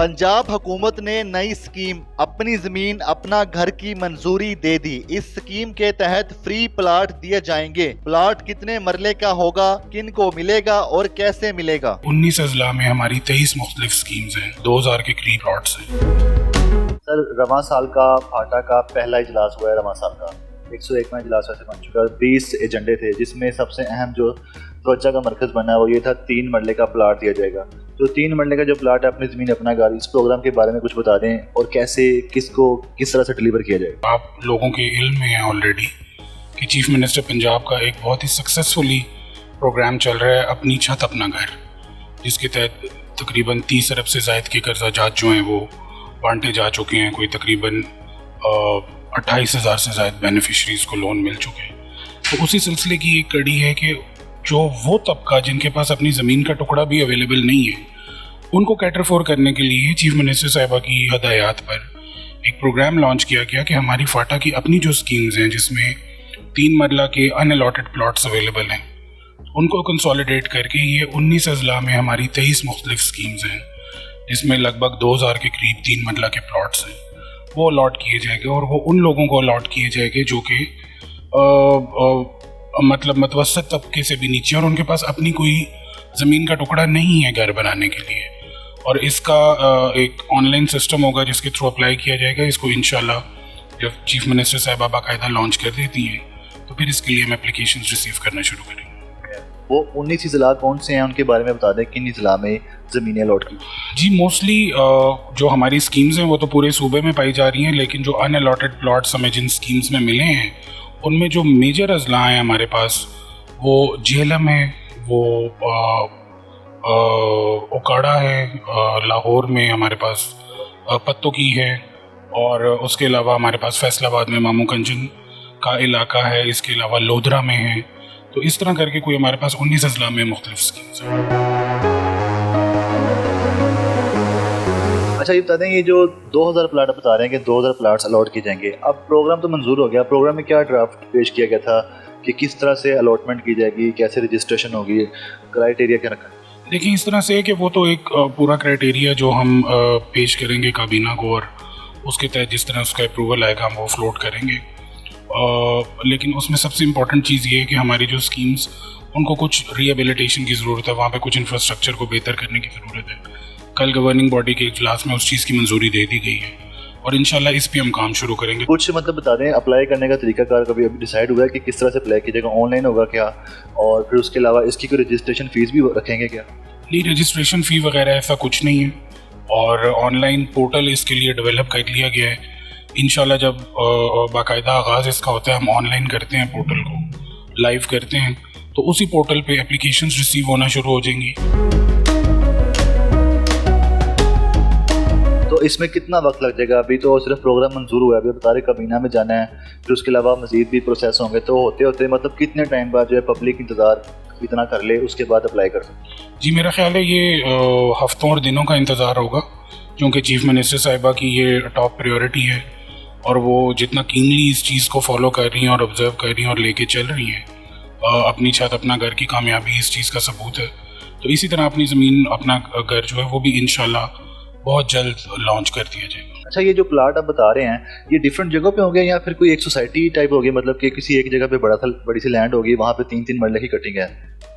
पंजाब हुकूमत ने नई स्कीम अपनी जमीन अपना घर की मंजूरी दे दी। इस स्कीम के तहत फ्री प्लाट दिए जाएंगे। प्लाट कितने मरले का होगा, किन को मिलेगा और कैसे मिलेगा? 19 अजला में हमारी 23 मुख्तलिफ स्कीम्स हैं, 2000 के करीब प्लॉट्स हैं। सर, रवां साल का फाटा का पहला इजलास हुआ है। रवां साल का 101वां इजलास वैसे बन चुका है। 20 एजेंडे थे, जिसमें सबसे अहम जो तवज्जो का मरकज़ बना है वो ये था 3 मरले का प्लाट दिया जाएगा। तो 3 मरले का जो प्लाट है, अपनी ज़मीन अपना घर, इस प्रोग्राम के बारे में कुछ बता दें और कैसे किसको किस तरह से डिलीवर किया जाएगा। आप लोगों के इल्म में है ऑलरेडी कि चीफ मिनिस्टर पंजाब का एक बहुत ही सक्सेसफुली प्रोग्राम चल रहा है, अपनी छत अपना घर, जिसके तहत तकरीबन 30 अरब से ज़ायद के कर्जा जात जो हैं वो बांटे जा चुके हैं। कोई तकरीबन 28,000 से ज़ायद बेनिफिशरीज़ को लोन मिल चुके हैं। तो उसी सिलसिले की एक कड़ी है कि जो वो तबका जिनके पास अपनी ज़मीन का टुकड़ा भी अवेलेबल नहीं है, उनको कैटर फॉर करने के लिए चीफ मिनिस्टर साहिबा की हदायत पर एक प्रोग्राम लॉन्च किया गया कि हमारी फाटा की अपनी जो स्कीम्स हैं, जिसमें 3 मरला के अनअलॉटेड प्लॉट्स अवेलेबल हैं, उनको कंसोलिडेट करके ये 19 अजला में हमारी 23 मुख्तलिफ स्कीम्स हैं, जिसमें लगभग 2000 के करीब 3 मरला के प्लॉट्स हैं, वो अलॉट किए जाएंगे। और वो उन लोगों को अलॉट किए जाएंगे जो कि मतलब मतवसत तबके से भी नीचे और उनके पास अपनी कोई ज़मीन का टुकड़ा नहीं है घर बनाने के लिए। और इसका एक ऑनलाइन सिस्टम होगा जिसके थ्रू अप्लाई किया जाएगा। इसको इंशाल्लाह जब चीफ मिनिस्टर साहिबा बाकायदा लॉन्च कर देती हैं तो फिर इसके लिए हम एप्लीकेशंस रिसीव करना शुरू करेंगे। वो 19 ज़िला कौन से हैं, उनके बारे में बता दें, किन ज़िला में ज़मीनें अलॉट की? जी, मोस्टली जो हमारी स्कीम्स हैं वो तो पूरे सूबे में पाई जा रही हैं, लेकिन जो अनअलॉटेड प्लॉट्स हमें जिन स्कीम्स में मिले हैं उनमें जो मेजर अजला हैं हमारे पास, वो झेलम है, वो ओकाड़ा है, लाहौर में हमारे पास पत्तों की है, और उसके अलावा हमारे पास फैसलाबाद में मामू कंचन का इलाका है, इसके अलावा लोधरा में है। तो इस तरह करके कोई हमारे पास 19 अजला में मुख्तलिफ स्कीम्स हैं। अच्छा, ये बता दें, ये जो 2000 प्लाट बता रहे हैं कि 2000 प्लाट्स अलॉट किए जाएंगे, अब प्रोग्राम तो मंजूर हो गया, प्रोग्राम में क्या ड्राफ्ट पेश किया गया था कि किस तरह से अलॉटमेंट की जाएगी, कैसे रजिस्ट्रेशन होगी, क्राइटेरिया क्या रखा है? देखिए, इस तरह से है कि वो तो एक पूरा क्राइटेरिया जो हम पेश करेंगे काबीना को, और उसके तहत जिस तरह उसका अप्रूवल आएगा हम वो फ्लोट करेंगे। लेकिन उसमें सबसे इम्पॉर्टेंट चीज़ ये है कि हमारी जो स्कीम्स, उनको कुछ रिहेबिलिटेशन की ज़रूरत है, वहाँ पे कुछ इंफ्रास्ट्रक्चर को बेहतर करने की ज़रूरत है। कल गवर्निंग बॉडी के इजलास में उस चीज़ की मंजूरी दे दी गई है और इंशाल्लाह इस पे हम काम शुरू करेंगे। कुछ मतलब बता दें, अप्लाई करने का तरीकाकार कभी अभी डिसाइड हुआ है कि किस तरह से अप्लाई कीजिएगा, ऑनलाइन होगा क्या, और फिर उसके अलावा इसकी कोई रजिस्ट्रेशन फ़ीस भी रखेंगे क्या? नहीं, रजिस्ट्रेशन फ़ी वगैरह ऐसा कुछ नहीं है, और ऑनलाइन पोर्टल इसके लिए डेवलप कर लिया गया है। इंशाल्लाह जब बाकायदा आगाज़ इसका होता है, हम ऑनलाइन करते हैं, पोर्टल को लाइव करते हैं, तो उसी पोर्टल पे एप्लीकेशंस रिसीव होना शुरू हो जाएंगी। तो इसमें कितना वक्त लग जाएगा? अभी तो सिर्फ प्रोग्राम मंजूर हुआ है, अभी बता रहे काबीना में जाना है, फिर उसके अलावा मज़ीद भी प्रोसेस होंगे, तो होते होते मतलब कितने टाइम बाद जो है पब्लिक इंतज़ार इतना कर ले उसके बाद अप्लाई कर सकते? जी, मेरा ख्याल है ये हफ्तों और दिनों का इंतज़ार होगा, क्योंकि चीफ मिनिस्टर साहिबा की ये टॉप प्रायोरिटी है और वो जितना कीनली इस चीज़ को फॉलो कर रही हैं और ऑब्जर्व कर रही हैं और लेके चल रही हैं, अपनी छत अपना घर की कामयाबी इस चीज़ का सबूत है। तो इसी तरह अपनी ज़मीन अपना घर जो है वो भी इंशाल्लाह बहुत जल्द लॉन्च कर दिया जाएगा। अच्छा, ये जो प्लाट आप बता रहे हैं, ये डिफरेंट जगहों पे होंगे या फिर कोई एक सोसाइटी टाइप होगी, मतलब कि किसी एक जगह पे बड़ी सी लैंड होगी, वहाँ पे 3-3 मरले की कटिंग है,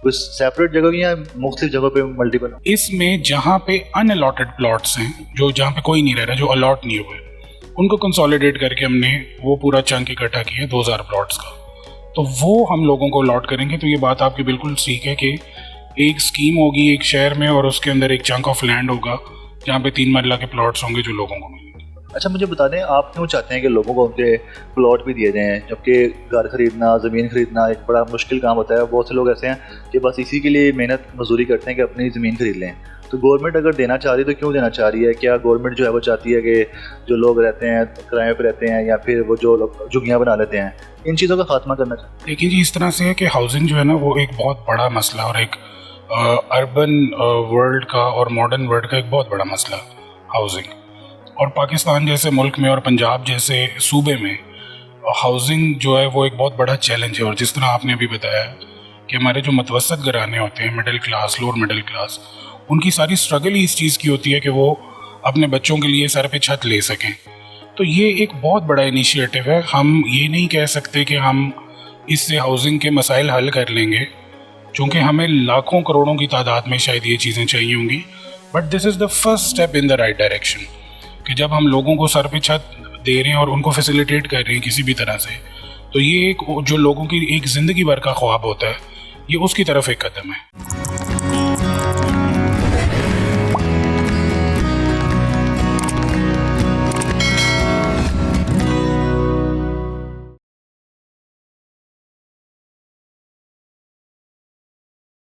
कुछ सेपरेट जगह की या मुख्तलिफ जगहों पे मल्टीपल? इसमें जहाँ पे अनअलॉटेड प्लॉट्स हैं, जो जहाँ पे कोई नहीं रह रहा, जो अलॉट नहीं हुए, उनको कंसोलिडेट करके हमने वो पूरा चंक इकट्ठा किया है 2000 प्लॉट्स का, तो वो हम लोगों को अलॉट करेंगे। तो ये बात आपकी बिल्कुल ठीक है कि एक स्कीम होगी एक शहर में और उसके अंदर एक चंक ऑफ लैंड होगा जहाँ पे 3 मरला के प्लॉट्स होंगे जो लोगों को मिलेंगे। अच्छा, मुझे बता दें, आप क्यों चाहते हैं कि लोगों को उनके प्लॉट भी दिए जाएँ, जबकि घर खरीदना, ज़मीन खरीदना एक बड़ा मुश्किल काम होता है। बहुत से लोग ऐसे हैं कि बस इसी के लिए मेहनत मजदूरी करते हैं कि अपनी ज़मीन खरीद लें। तो गवर्नमेंट अगर देना चाह रही है तो क्यों देना चाह रही है? क्या गवर्नमेंट जो है वो चाहती है कि जो लोग रहते हैं किराए पर रहते हैं, या फिर वो जो लोग झुग्गियाँ बना लेते हैं, इन चीज़ों का खात्मा करना चाहिए? देखिए जी, इस तरह से है कि हाउसिंग जो है ना वो एक बहुत बड़ा मसला और एक अर्बन वर्ल्ड का और मॉडर्न वर्ल्ड का एक बहुत बड़ा मसला हाउसिंग। और पाकिस्तान जैसे मुल्क में और पंजाब जैसे सूबे में हाउसिंग जो है वो एक बहुत बड़ा चैलेंज है। और जिस तरह आपने अभी बताया कि हमारे जो मतवसत घराने होते हैं, middle class, lower middle class, उनकी सारी स्ट्रगल ही इस चीज़ की होती है कि वो अपने बच्चों के लिए सर पे छत ले सकें। तो ये एक बहुत बड़ा इनिशिएटिव है। हम ये नहीं कह सकते कि हम इससे हाउसिंग के मसाइल हल कर लेंगे, क्योंकि हमें लाखों करोड़ों की तादाद में शायद ये चीज़ें चाहिए होंगी, but this is the first step in the right direction कि जब हम लोगों को सर पे छत दे रहे हैं और उनको फैसिलिटेट कर रहे हैं किसी भी तरह से, तो ये एक जो लोगों की एक ज़िंदगी भर का ख्वाब होता है, ये उसकी तरफ एक कदम है।